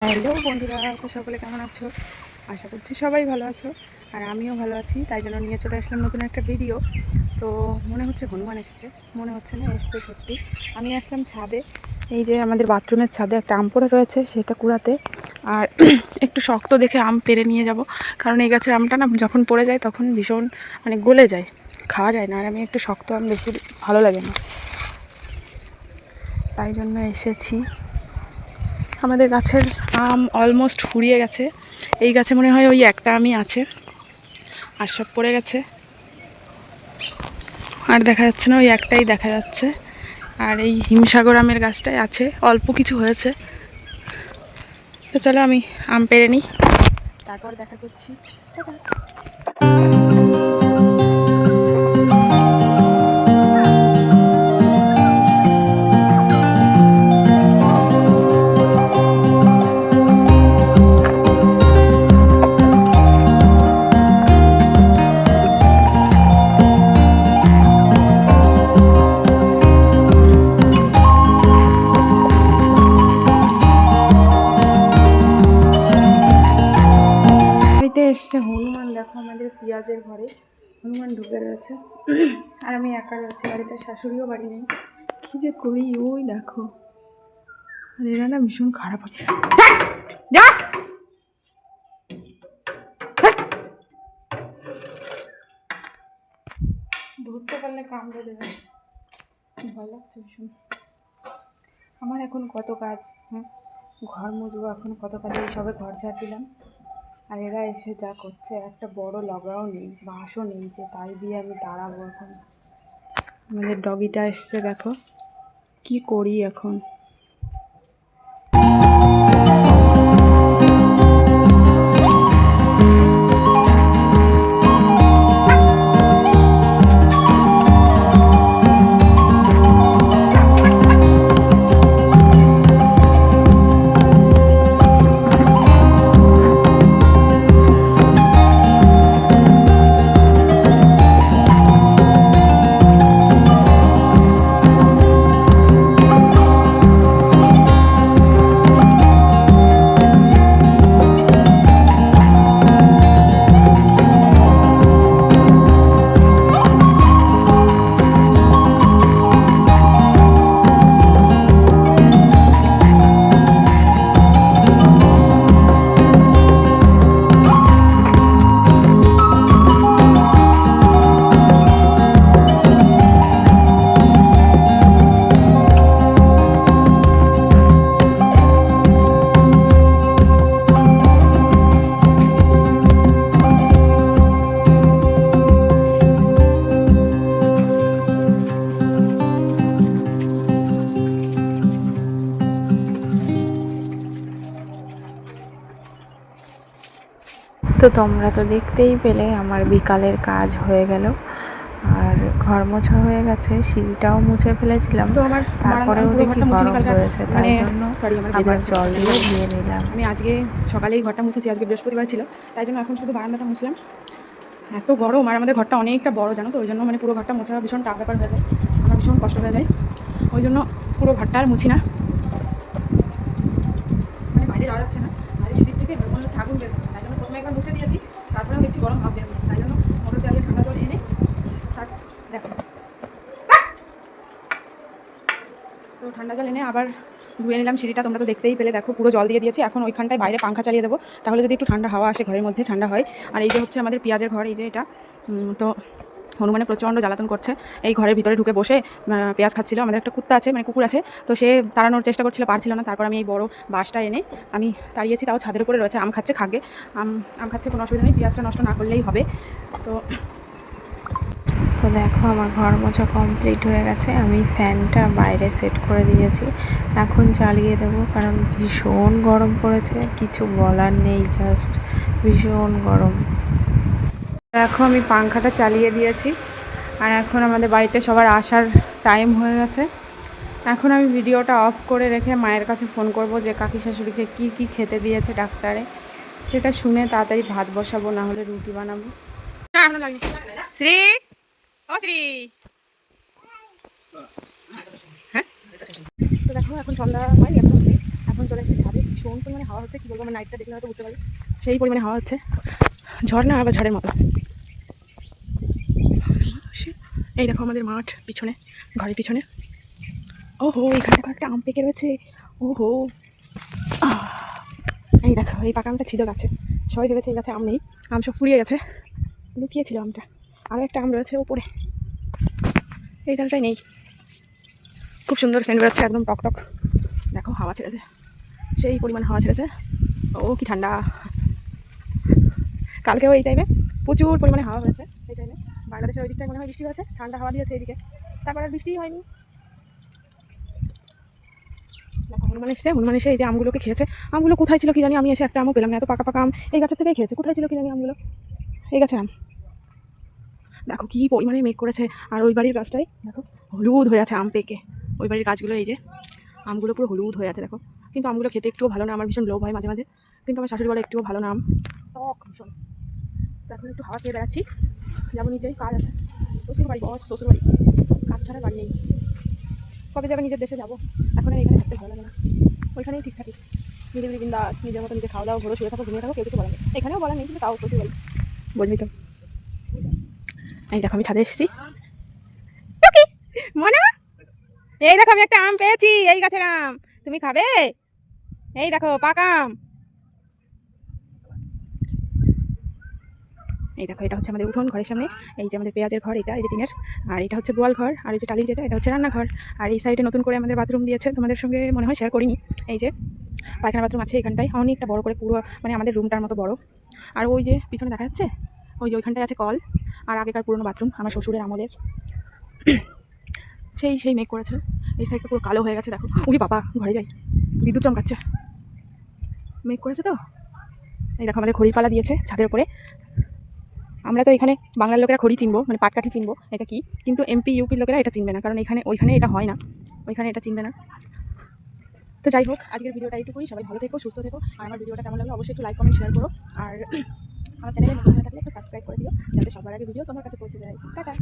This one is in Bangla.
হ্যালো বন্ধুরা, তো সকলে কেমন আছো? আশা করছি সবাই ভালো আছো, আর আমিও ভালো আছি। তাই জন্য নিয়ে চলে আসলাম নতুন একটা ভিডিও। তো মনে হচ্ছে হনুমান এসছে, মনে হচ্ছে না, এসছে সত্যি। আমি আসলাম ছাদে, এই যে আমাদের বাথরুমের ছাদে একটা আম পড়ে রয়েছে, সেটা কুড়াতে। আর একটু শক্ত দেখে আম পেড়ে নিয়ে যাব, কারণ এই গাছের আমটা না যখন পড়ে যায় তখন ভীষণ মানে গলে যায়, খাওয়া যায় না। আর আমি একটু শক্ত আম বেশি ভালো লাগে না, তাই জন্য এসেছি। আমাদের গাছের আম অলমোস্ট ফুরিয়ে গেছে। এই গাছে মনে হয় ওই একটা আমই আছে, আর সব পড়ে গেছে, আর দেখা যাচ্ছে না, ওই একটাই দেখা যাচ্ছে। আর এই হিমসাগর আমের গাছটাই আছে, অল্প কিছু হয়েছে। তো চলো আমি আম পেড়ে নিই, তারপর দেখা করছি। এসছে হনুমান, দেখো আমাদের পেঁয়াজের ঘরে হনুমান ঢুকে রয়েছে। আর আমি একা রয়েছি বাড়িতে, শাশুড়িও বাড়ি নেই। কি যে করি, ওই দেখো। আর এরা না ভীষণ খারাপ হয়, ধরতে পারলে কামড়ে দেবে, ভয় লাগছে ভীষণ। আমার এখন কত কাজ, হ্যাঁ, ঘর মুছবো, এখন কত কাজ। এই সবে ঘর ঝাড় দিলাম, আর এরা এসে যা করছে। একটা বড় লগাও নেই, বাঁশও নেই যে তাই দিয়ে আমি দাঁড়াবো। এখন আমাদের ডগিটা এসছে, দেখো কি করি এখন। তো তোমরা তো দেখতেই পেলে আমার বিকালের কাজ হয়ে গেল, আর ঘর মোছা হয়ে গেছে, সিঁড়িটাও মুছে ফেলেছিলাম। তো আমার তারপরেও দেখি গরম রয়েছে, তাই জন্য আবার জল দিয়ে ধুয়ে নিলাম। আমি আজকে সকালেই ঘরটা মুছেছি, আজকে বৃহস্পতিবার ছিল, তাই জন্য এখন শুধু বারান্দাটা মুছলাম। এত গরম, আর আমাদের ঘরটা অনেকটা বড় জানো তো, ওই জন্য মানে পুরো ঘরটা মোছা ভীষণ টাফ ব্যাপার হয়ে যায়, আমার ভীষণ কষ্ট হয়ে যায়। ওই জন্য পুরো ঘরটা আর মুছি না, মানে বাইরে যাওয়া যাচ্ছে না, বাইরে সিঁড়ির থেকে মনে হচ্ছে আগুন বের হচ্ছে। তাই জন্য প্রথমে একবার মুছে দিয়েছি, তারপরেও দেখছি গরম ভাব বের হচ্ছে, তাই জন্য মোটর চালিয়ে ঠান্ডা জল এনে দেখো, তো ঠান্ডা জল এনে আবার ধুয়ে নিলাম সিঁড়িটা। তোমরা তো দেখতেই পেলে, দেখো পুরো জল দিয়ে দিয়েছি। এখন ওইখানটায় বাইরে পাংখা চালিয়ে দেবো, তাহলে যদি একটু ঠান্ডা হাওয়া আসে ঘরের মধ্যে, ঠান্ডা হয়। আর এই যে হচ্ছে আমাদের পেঁয়াজের ঘর, এই যে এটা। তো হনুমানে প্রচণ্ড জ্বালাতন করছে, এই ঘরের ভিতরে ঢুকে বসে পেঁয়াজ খাচ্ছিল। আমাদের একটা কুত্তা আছে, মানে কুকুর আছে, তো সে তাড়ানোর চেষ্টা করছিল, পারছিল না। তারপর আমি এই বড় বাঁশটা এনে আমি তাড়িয়েছি, তাও ছাদের উপরে রয়েছে, আম খাচ্ছে, খাগে আম খাচ্ছে, কোনো অসুবিধা নেই, পেঁয়াজটা নষ্ট না করলেই হবে। তো দেখো আমার ঘর মোছা কমপ্লিট হয়ে গেছে, আমি ফ্যানটা বাইরে সেট করে দিয়েছি, এখন চালিয়ে দেবো, কারণ ভীষণ গরম পড়েছে, কিছু বলার নেই, জাস্ট ভীষণ গরম। দেখো আমি পাংখাটা চালিয়ে দিয়েছি, আর এখন আমাদের বাড়িতে সবার আসার টাইম হয়ে গেছে। এখন আমি ভিডিওটা অফ করে রেখে মায়ের কাছে ফোন করব যে কাকি শাশুড়িকে কি কি খেতে দিয়েছে ডাক্তারে, সেটা শুনে তাড়াতাড়ি ভাত বসাবো, না হলে রুটি বানাবো। শ্রী, ও শ্রী, হ্যাঁ। তো দেখো এখন সন্ধ্যা হয়, এখন চলে এসেছি ছাদে, ভীষণ পরিমাণে হাওয়া হচ্ছে, কী বলবো, আমার নাইটটা দেখলে হয়তো বুঝতে পারি সেই পরিমাণে হাওয়া হচ্ছে, ঝড় না আবার ঝড়ের মতো। এই দেখো আমাদের মাঠ পিছনে, ঘরের পিছনে। ওহো, এখানে দেখো একটা আম পেকে রয়েছে। ওহো, এই দেখো এই পাকা আমটা ছিল গাছে, সবাই ভেবেছে এই গাছে আম নেই, আম সব ফুরিয়ে গেছে, লুকিয়েছিল আমটা। আরও একটা আম রয়েছে উপরে, এই ডালটাই নেই। খুব সুন্দর সেন্ট বেরোচ্ছে, একদম টকটক। দেখো হাওয়া ছেড়েছে, সেই পরিমাণ হাওয়া ছেড়েছে। ও কি ঠান্ডা। কালকেও এই টাইমে প্রচুর পরিমাণে হাওয়া হয়েছে। এই টাইমে বাংলাদেশের ওই দিকটায় মনে হয় বৃষ্টি হয়েছে, ঠান্ডা হাওয়া দিয়েছে এইদিকে, তারপর আর বৃষ্টিই হয়নি। দেখো হনুমান এসে, হনুমান এসে এই যে আমগুলোকে খেয়েছে। আমগুলো কোথায় ছিল কি জানি, আমি এসে একটা আমও পেলাম না। এত পাকা পাকা আম এই গাছের থেকেই খেয়েছে, কোথায় ছিল কি জানি আমগুলো, এই গাছের আম। দেখো কি পরিমাণে মেঘ করেছে, আর ওই বাড়ির গাছটাই দেখো হলুদ হয়ে আছে আম পেকে। ওই বাড়ির গাছগুলো এই যে আমগুলো পুরো হলুদ হয়ে আছে দেখো। কিন্তু আমগুলো খেতে একটুও ভালো না, আমার ভীষণ লোভ হয় মাঝে মাঝে, কিন্তু আমার শাশুড়ি বলে একটুও ভালো না আম, টক ভীষণ। এখন একটু হাওয়া খেয়ে বেড়াচ্ছি, যাবো নিজেই, কাজ আছে। শ্বশুর বাড়ি, বস শ্বশুর বাড়ি, কাজ ছাড়া বাড়ি নেই। কবে যাবে নিজের দেশে যাবো, এখন আর এখানে থাকতে ভালো লাগে না, ওইখানেই ঠিক থাকি। নিজের বিন্দাস, নিজের মতো নিজে খাওয়া দাওয়া, ঘোরো, শুয়ে থাকো, ঘুমিয়ে থাকো, কেউ কিছু বলার নেই। এখানেও বলার নেই, কিন্তু তাও শ্বশুর বাড়ি, বুঝবি তো। এই দেখো আমি ছাদে এসেছি, মনে, এই দেখো আমি একটা আম পেয়েছি, এই গাছের আম, তুমি খাবে? এই দেখো পাকা আম। এই দেখো এটা হচ্ছে আমাদের উঠোন, ঘরের সামনে এই যে আমাদের পেঁয়াজের ঘর, এটা এই যে টিনের, আর এটা হচ্ছে গোয়াল ঘর, আর এই যে টালির যেটা, এটা হচ্ছে রান্নাঘর। আর এই সাইডে নতুন করে আমাদের বাথরুম দিয়েছে, তোমাদের সঙ্গে মনে হয় শেয়ার করিনি। এই যে পায়খানা বাথরুম আছে এখানটায়, অনেকটা বড় করে, পুরো মানে আমাদের রুমটার মতো বড়। আর ওই যে পিছনে দেখা যাচ্ছে, ওই যে ওইখানটায় আছে কল, আর আগেকার পুরনো বাথরুম আমার শ্বশুরের আমলের। সেই মেঘ করেছে, এই সাইডটা পুরো কালো হয়ে গেছে দেখো। ওই বাবা, ঘরে যাই, বিদ্যুৎ চমকাচ্ছে, মেঘ করেছে তো। এই দেখো আমাদের খড়ির পালা দিয়েছে ছাদের উপরে। আমরা তো এখানে বাংলার লোকেরা খড়ি চিনবো, মানে পাটকাঠি চিনবো এটা কি, কিন্তু এমপি ইউপির লোকেরা এটা চিনবে না, কারণ ওইখানে এটা হয় না, ওইখানে এটা চিনবে না। তো যাই হোক, আজকের ভিডিওটা এইটুকুই। সবাই ভালো থেকো, সুস্থ থেকো, আর আমার ভিডিওটা কেমন লাগলো অবশ্যই একটু লাইক কমেন্ট শেয়ার করো, আর আমার চ্যানেলে নতুন হয়ে থাকলে একটু সাবস্ক্রাইব করে দিও, যাতে সবার আগে ভিডিও তোমার কাছে পৌঁছে যায়। টাটা।